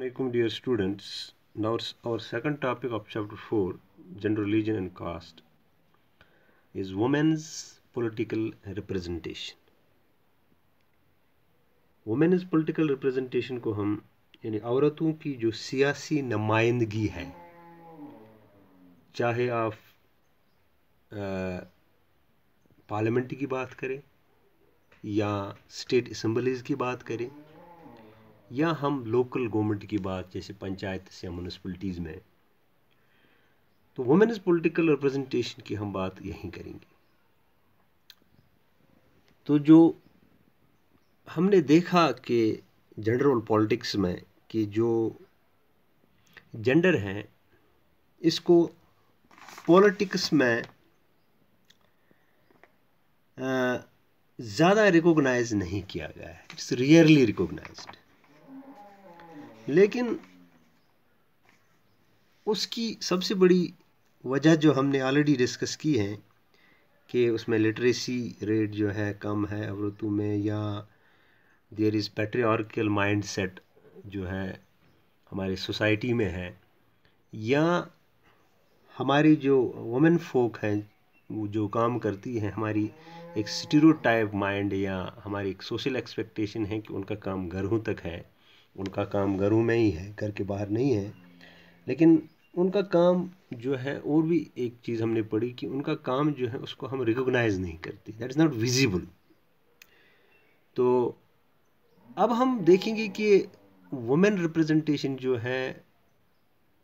Assalamualaikum dear students. Now our second topic of chapter 4, gender, religion and caste, is women's political representation. Women's political representation को हम यानी औरतों की जो सियासी नुमाइंदगी है, चाहे आप पार्लियामेंट की बात करें या स्टेट असम्बलीज की बात करें या हम लोकल गवर्नमेंट की बात जैसे पंचायत या म्यूनिसिपलिटीज़ में, तो वुमेन्स पॉलिटिकल रिप्रेजेंटेशन की हम बात यहीं करेंगे। तो जो हमने देखा कि जनरल पॉलिटिक्स में कि जो जेंडर हैं इसको पॉलिटिक्स में ज़्यादा रिकॉग्नाइज नहीं किया गया है, इट्स रियरली रिकॉग्नाइज्ड। लेकिन उसकी सबसे बड़ी वजह जो हमने ऑलरेडी डिस्कस की है कि उसमें लिटरेसी रेट जो है कम है औरतों में, या देयर इज़ पैट्रियार्कल माइंडसेट जो है हमारी सोसाइटी में है, या हमारी जो वुमेन फोक हैं वो जो काम करती हैं, हमारी एक स्टीरियोटाइप माइंड या हमारी एक सोशल एक्सपेक्टेशन है कि उनका काम घरों तक है, उनका काम घरों में ही है, घर के बाहर नहीं है। लेकिन उनका काम जो है, और भी एक चीज़ हमने पढ़ी कि उनका काम जो है उसको हम रिकॉग्नाइज नहीं करते, दैट इज़ नॉट विजिबल। तो अब हम देखेंगे कि वुमेन रिप्रेजेंटेशन जो है,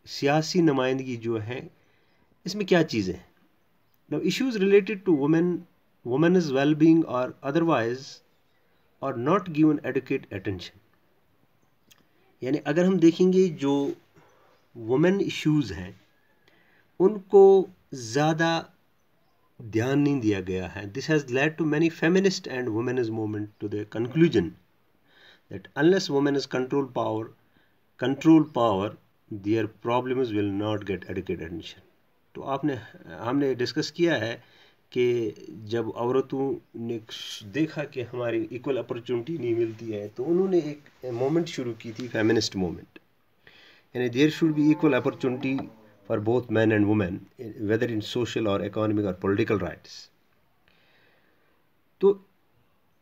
सियासी नुमाइंदगी जो है, इसमें क्या चीज़ें हैं। Now issues related to women's wellbeing और अदरवाइज और नॉट गिवन एडुकेट अटेंशन। यानी अगर हम देखेंगे जो वुमेन इश्यूज़ हैं उनको ज़्यादा ध्यान नहीं दिया गया है। This has led to many feminist and women's movement to the conclusion that unless women is control power their problems will not get adequate attention. तो हमने डिस्कस किया है कि जब औरतों ने देखा कि हमारी इक्वल अपॉर्चुनिटी नहीं मिलती है तो उन्होंने एक मूवमेंट शुरू की थी, फेमिनिस्ट मूवमेंट, यानी there should be equal opportunity for both man and women whether in social और इकोनॉमिक और पॉलिटिकल राइट्स। तो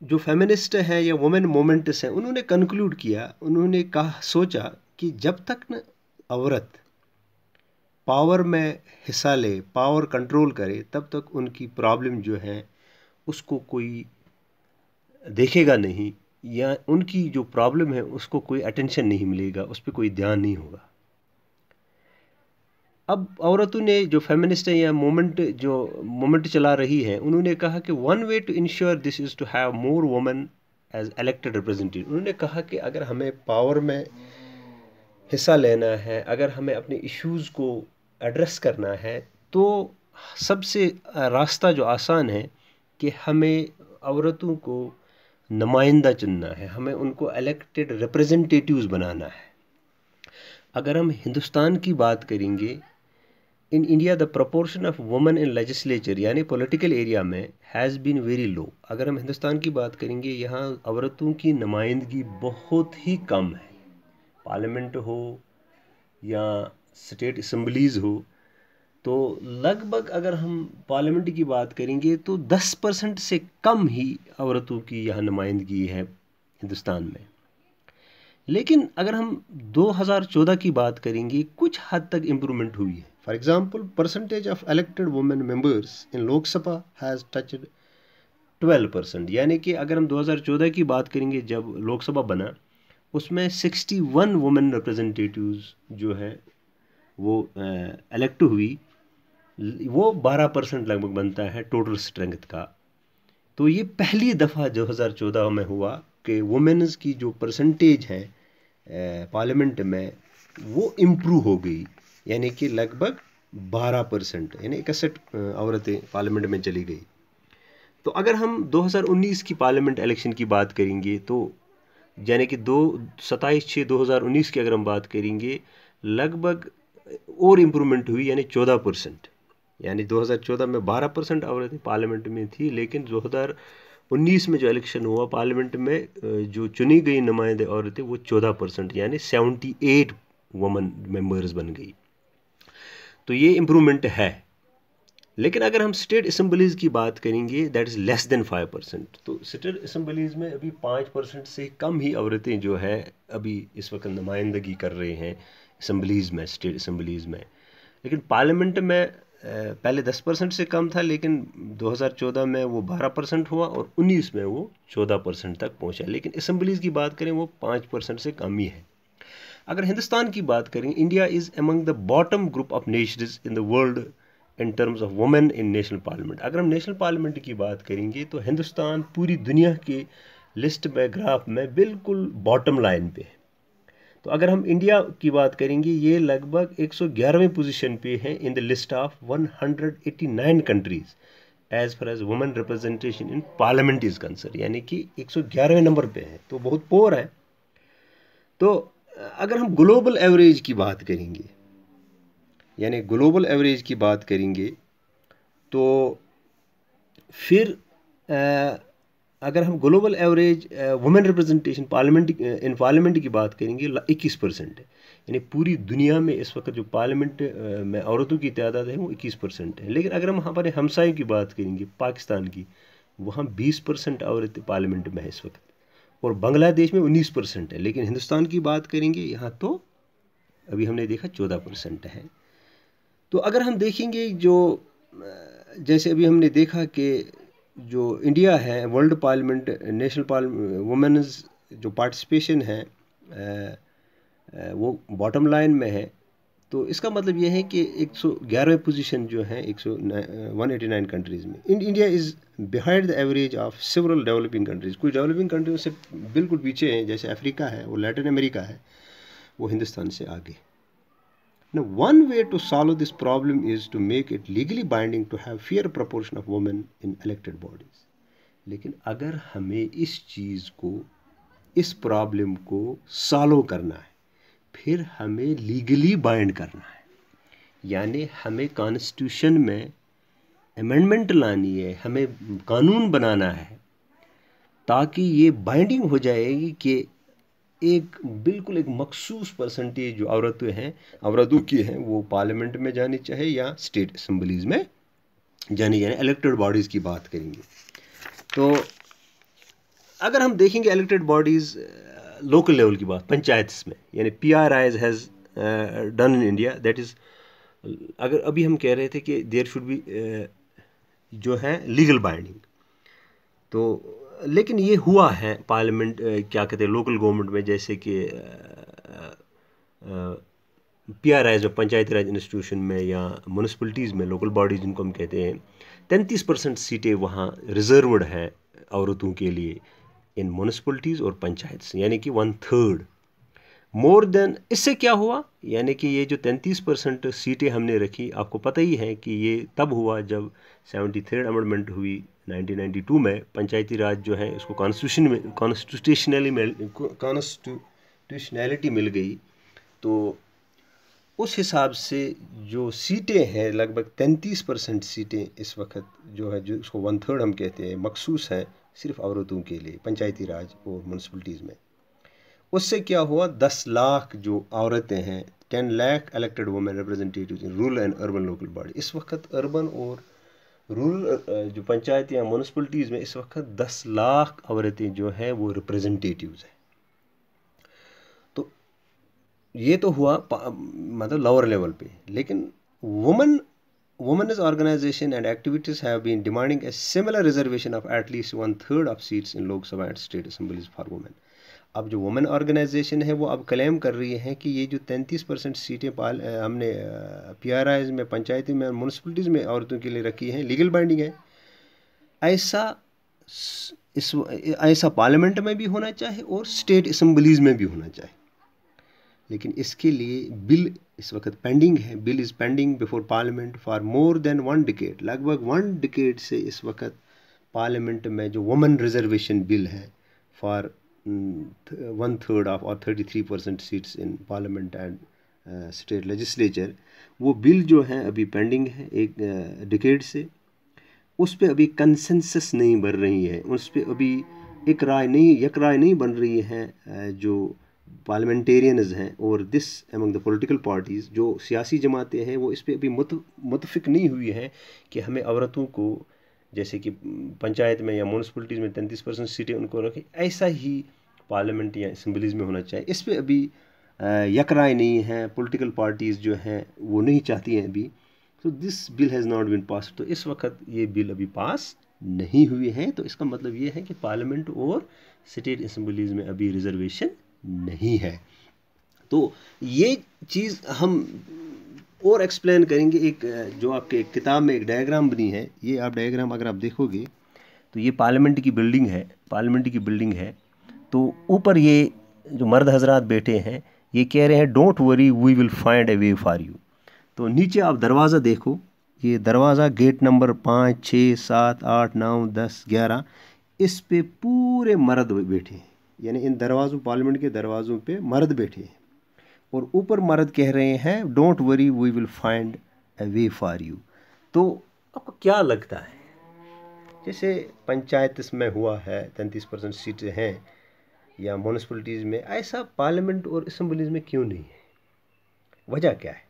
जो फेमिनिस्ट हैं या वुमेन मूवमेंट्स हैं उन्होंने कंक्लूड किया, उन्होंने सोचा कि जब तक न औरत पावर में हिस्सा ले, पावर कंट्रोल करे, तब तक उनकी प्रॉब्लम जो है उसको कोई देखेगा नहीं, या उनकी जो प्रॉब्लम है उसको कोई अटेंशन नहीं मिलेगा, उस पर कोई ध्यान नहीं होगा। अब औरतों ने जो फेमिनिस्ट है या मूवमेंट चला रही है, उन्होंने कहा कि one way to ensure this is to have more women as elected representative. उन्होंने कहा कि अगर हमें पावर में हिस्सा लेना है, अगर हमें अपने इश्यूज़ को एड्रेस करना है, तो सबसे रास्ता जो आसान है कि हमें औरतों को नुमाइंदा चुनना है, हमें उनको इलेक्टेड रिप्रेजेंटेटिव्स बनाना है। अगर हम हिंदुस्तान की बात करेंगे, in India the proportion of women in legislature यानी पॉलिटिकल एरिया में हैज़ बीन वेरी लो। अगर हम हिंदुस्तान की बात करेंगे, यहाँ औरतों की नुमाइंदगी बहुत ही कम है। पार्लियामेंट हो या स्टेट असम्बलीज़ हो, तो लगभग अगर हम पार्लियामेंट की बात करेंगे तो 10% से कम ही औरतों की यहाँ नुमाइंदगी है हिंदुस्तान में। लेकिन अगर हम 2014 की बात करेंगे, कुछ हद तक इम्प्रूवमेंट हुई है। For example, percentage of elected women members in Lok Sabha has touched 12%। यानी कि अगर हम 2014 की बात करेंगे जब लोकसभा बना, उसमें 61 वुमेन रिप्रेजेंटेटिव्स जो है वो इलेक्ट हुई, वो 12% लगभग बनता है टोटल स्ट्रेंथ का। तो ये पहली दफ़ा 2014 में हुआ कि वुमेन्स की जो परसेंटेज है पार्लियामेंट में वो इम्प्रूव हो गई, यानी कि लगभग 12%, यानी 61 औरतें पार्लियामेंट में चली गई। तो अगर हम 2019 की पार्लियामेंट इलेक्शन की बात करेंगे, तो यानी कि 27/6/2019 की अगर हम बात करेंगे, लगभग और इम्प्रूवमेंट हुई, यानी 14%। यानी 2014 में 12% औरतें पार्लियामेंट में थी, लेकिन 19 में जो इलेक्शन हुआ पार्लियामेंट में, जो चुनी गई नुमाइंदे औरतें वो 14% यानी 78 वुमन मेंबर्स बन गई। तो ये इम्प्रूवमेंट है। लेकिन अगर हम स्टेट असम्बलीज़ की बात करेंगे दैट इज़ लेस देन 5%। तो स्टेट असम्बलीज़ में अभी 5% से कम ही औरतें जो है अभी इस वक्त नुमाइंदगी कर रहे हैं असम्बलीज़ में, स्टेट असम्बलीज़ में। लेकिन पार्लियामेंट में पहले 10% से कम था, लेकिन 2014 में वो 12% हुआ और 19 में वो 14% तक पहुंचा। लेकिन असम्बलीज़ की बात करें वो 5% से कम ही है। अगर हिंदुस्तान की बात करें, India is among the bottom group of Nations in the world in terms of women in national parliament. अगर हम नेशनल पार्लियामेंट की बात करेंगे तो हिंदुस्तान पूरी दुनिया के लिस्ट में, ग्राफ में बिल्कुल बॉटम लाइन पे है। तो अगर हम इंडिया की बात करेंगे, ये लगभग 111वें पोजीशन पे है in the list of 189 countries as far as women representation in parliament is concern, यानी कि 111वें नंबर पे है, तो बहुत पोर है। तो अगर हम ग्लोबल एवरेज की बात करेंगे, यानी ग्लोबल एवरेज की बात करेंगे, तो फिर अगर हम global average women representation parliament in parliament की बात करेंगे 21% है। यानी पूरी दुनिया में इस वक्त जो पार्लियामेंट में औरतों की तादाद है वो 21% है। लेकिन अगर हम हमारे हमसायों की बात करेंगे पाकिस्तान की, वहाँ 20% औरतें पार्लियामेंट में है इस वक्त, और बांग्लादेश में 19% है। लेकिन हिंदुस्तान की बात करेंगे यहाँ तो अभी हमने देखा 14% है। तो अगर हम देखेंगे जो जैसे अभी हमने देखा कि जो इंडिया है world parliament, national parliament women's जो पार्टिसिपेशन है वो बॉटम लाइन में है। तो इसका मतलब ये है कि 111वें पोजीशन जो है 189 कंट्रीज़ में, India is behind the average of several developing countries. कुछ डेवलपिंग कंट्रीज से बिल्कुल पीछे हैं, जैसे अफ्रीका है और लैटिन अमेरिका है, वो हिंदुस्तान से आगे। Now, one way to solve this problem is to make it legally binding to have fair proportion of women in elected bodies. लेकिन अगर हमें इस चीज़ को, इस प्रॉब्लम को सॉल्व करना है, फिर हमें लीगली बाइंड करना है, यानी हमें कॉन्स्टिट्यूशन में अमेंडमेंट लानी है, हमें कानून बनाना है, ताकि ये बाइंडिंग हो जाएगी कि एक बिल्कुल एक मखसूस परसेंटेज जो औरतों की हैं वो पार्लियामेंट में जानी चाहिए या स्टेट असम्बलीज़ में जानी, यानी इलेक्टेड बॉडीज़ की बात करेंगे। तो अगर हम देखेंगे इलेक्टेड बॉडीज़ लोकल लेवल की बात, पंचायत में, यानी PRIs has done in India, that is, अगर अभी हम कह रहे थे कि देयर शुड बी जो है लीगल बाइंडिंग, तो लेकिन ये हुआ है पार्लियामेंट, क्या कहते हैं, लोकल गवर्नमेंट में, जैसे कि PRIs जो पंचायती राज इंस्टीट्यूशन में या म्यूनसिपलिटीज़ में, लोकल बॉडीज़ जिनको हम कहते हैं, 33% सीटें वहाँ रिजर्वड हैं औरतों के लिए इन म्यूनसिपलिटीज़ और पंचायत, यानी कि 1/3 मोर देन। इससे क्या हुआ, यानी कि ये जो 33% सीटें हमने रखी, आपको पता ही है कि ये तब हुआ जब 73rd अमेंडमेंट हुई 1992 में, पंचायती राज जो है उसको कॉन्स्टिट्यूशनैलिटी मिल गई। तो उस हिसाब से जो सीटें हैं, लगभग 33% सीटें इस वक्त जो है, जो उसको 1/3 हम कहते हैं, मखसूस है सिर्फ औरतों के लिए पंचायती राज और म्यूनसिपलिटीज़ में। उससे क्या हुआ, 10 लाख जो औरतें हैं, 10 lakh elected women representatives in rural and urban local body. इस वक्त अर्बन और रूरल जो पंचायत या म्यूनसिपलिटीज़ में इस वक्त 10 लाख औरतें जो हैं वो रिप्रेजेंटेटिव्स हैं। तो ये तो हुआ मतलब लोअर लेवल पे। लेकिन women's organization and activities have been demanding a similar reservation of at least 1/3 of seats in Lok Sabha and state assemblies for women. अब जो वुमेन ऑर्गेनाइजेशन है वो अब क्लेम कर रही है कि ये जो 33% सीटें हमने PRIs में, पंचायती में, म्यूनसिपलिटीज़ में औरतों के लिए रखी हैं, लीगल बाइंडिंग है। ऐसा पार्लियामेंट में भी होना चाहिए और स्टेट असम्बलीज़ में भी होना चाहिए। लेकिन इसके लिए बिल इस वक्त पेंडिंग है, bill is pending before parliament for more than 1 decade. लगभग 1 डिकेड से इस वक्त पार्लियामेंट में जो वुमेन रिजर्वेशन बिल है फॉर 1/3 ऑफ और 33% seats in parliament and state legislature, वो बिल जो है अभी पेंडिंग है 1 डिकेड से। उस पर अभी कंसेंसस नहीं बन रही है, उस पर अभी एक राय नहीं बन रही है। जो पार्लियामेंटेरियंस हैं और this among the political parties, जो सियासी जमातें हैं, वो इस पर अभी मुतफिक नहीं हुई हैं कि हमें औरतों को जैसे कि पंचायत में या म्यूनसिपलिटीज़ में 33% सीटें उनको रखें, ऐसा ही पार्लियामेंट या असम्बलीज़ में होना चाहिए। इस पर अभी यकराय नहीं है, पॉलिटिकल पार्टीज़ जो हैं वो नहीं चाहती हैं अभी। तो this bill has not been pass. तो इस वक्त ये बिल अभी पास नहीं हुई है, तो इसका मतलब ये है कि पार्लियामेंट और स्टेट असम्बलीज़ में अभी रिजर्वेशन नहीं है। तो ये चीज़ हम और एक्सप्लेन करेंगे। एक जो आपके किताब में एक डायग्राम बनी है, ये आप डायग्राम अगर आप देखोगे तो ये पार्लियामेंट की बिल्डिंग है। तो ऊपर ये जो मर्द हजरात बैठे हैं ये कह रहे हैं don't worry we will find a way for you. तो नीचे आप दरवाज़ा देखो, ये दरवाज़ा गेट नंबर 5, 6, 7, 8, 9, 10, 11, इस पे पूरे मर्द बैठे हैं, यानी इन दरवाज़ों पार्लियामेंट के दरवाज़ों पे मर्द बैठे हैं। और ऊपर मर्द कह रहे हैं don't worry we will find a way for you. तो आपको क्या लगता है, जैसे पंचायत में हुआ है 33% सीटें हैं या म्यूनसिपलिटीज़ में, ऐसा पार्लियामेंट और असम्बलीज़ में क्यों नहीं है? वजह क्या है?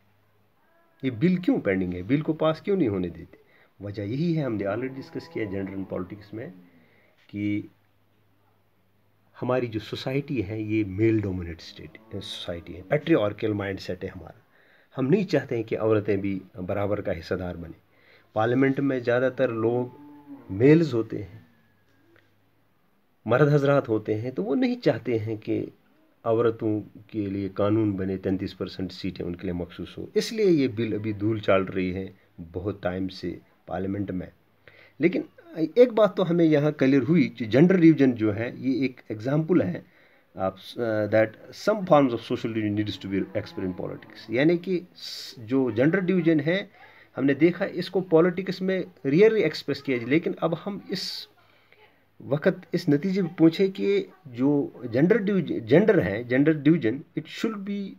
ये बिल क्यों पेंडिंग है? बिल को पास क्यों नहीं होने देते? वजह यही है, हमने ऑलरेडी डिस्कस किया जेंडर एंड पॉलिटिक्स में, कि हमारी जो सोसाइटी है ये मेल डोमिनेट सोसाइटी है, पैट्रियार्कल माइंड सेट है हमारा। हम नहीं चाहते हैं कि औरतें भी बराबर का हिस्सेदार बने। पार्लियामेंट में ज़्यादातर लोग मेल्स होते हैं, मर्द हजरात होते हैं, तो वो नहीं चाहते हैं कि औरतों के लिए कानून बने, 33% सीटें उनके लिए मखसूस हो। इसलिए ये बिल अभी धूल चाल रही है बहुत टाइम से पार्लियामेंट में। लेकिन एक बात तो हमें यहाँ क्लियर हुई कि जेंडर डिवीजन जो है ये एक एग्जाम्पल है आप that some forms of social division needs to be express in politics. यानी कि जो जेंडर डिवीजन है हमने देखा इसको पॉलिटिक्स में रियरली एक्सप्रेस किया, लेकिन अब हम इस वक्त इस नतीजे पे पहुँचे कि जो gender division it should be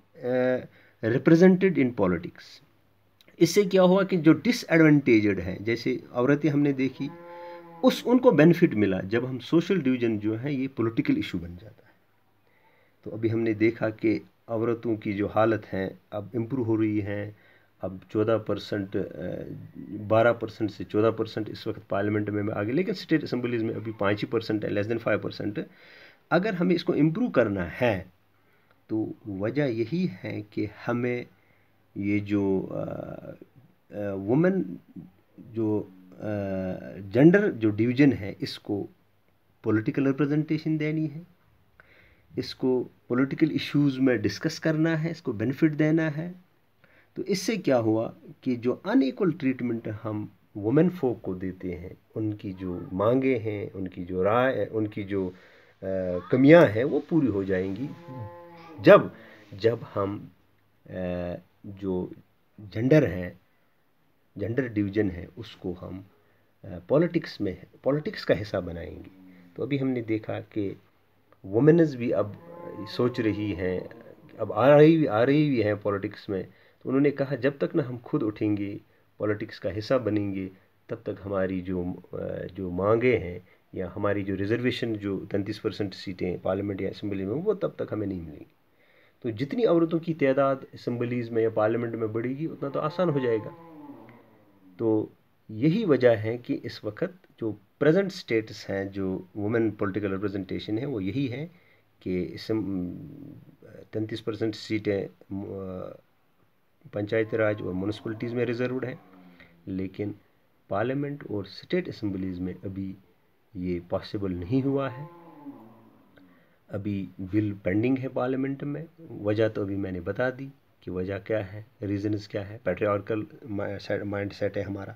represented in politics. इससे क्या हुआ कि जो डिसएडवांटेज्ड हैं, जैसे औरतें हमने देखी, उनको बेनिफिट मिला जब हम सोशल डिवीजन जो है ये पॉलिटिकल इशू बन जाता है। तो अभी हमने देखा कि औरतों की जो हालत है अब इम्प्रूव हो रही है। अब 14%, 12% से 14% इस वक्त पार्लियामेंट में आगे, लेकिन स्टेट असम्बलीज में अभी 5% है, लेस देन 5%। अगर हमें इसको इम्प्रूव करना है तो वजह यही है कि हमें ये जो वुमेन जो जेंडर जो डिवीजन है इसको पॉलिटिकल रिप्रेजेंटेशन देनी है, इसको पॉलिटिकल इश्यूज़ में डिस्कस करना है, इसको बेनिफिट देना है। तो इससे क्या हुआ कि जो अनइक्वल ट्रीटमेंट हम वुमेन फोक को देते हैं, उनकी जो मांगे हैं, उनकी जो राय, उनकी जो कमियां हैं वो पूरी हो जाएंगी जब हम जो जेंडर डिवीजन है उसको हम पॉलिटिक्स का हिस्सा बनाएंगे। तो अभी हमने देखा कि वुमेन्स भी अब सोच रही हैं, अब आ रही भी हैं पॉलिटिक्स में। तो उन्होंने कहा जब तक ना हम खुद उठेंगे, पॉलिटिक्स का हिस्सा बनेंगे, तब तक हमारी जो मांगे हैं या हमारी जो रिजर्वेशन जो 33% सीटें पार्लियामेंट या असम्बली में, वो तब तक हमें नहीं मिलेंगी। तो जितनी औरतों की तादाद असम्बलीज़ में या पार्लियामेंट में बढ़ेगी उतना तो आसान हो जाएगा। तो यही वजह है कि इस वक्त जो प्रेजेंट स्टेटस हैं, जो वुमेन पॉलिटिकल रिप्रेजेंटेशन है, वो यही है कि 33% सीटें पंचायती राज और म्यूनसिपलिटीज़ में रिजर्व्ड है, लेकिन पार्लियामेंट और स्टेट असम्बलीज़ में अभी ये पॉसिबल नहीं हुआ है। अभी बिल पेंडिंग है पार्लियामेंट में। वजह तो अभी मैंने बता दी कि वजह क्या है, रीजंस क्या है। पैट्रियार्कल माइंड सेट है हमारा,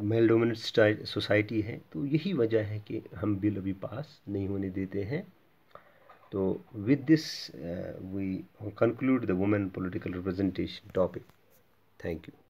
मेल डोमिनेटेड सोसाइटी है। तो यही वजह है कि हम बिल अभी पास नहीं होने देते हैं। तो with this we conclude the women political representation topic. Thank you.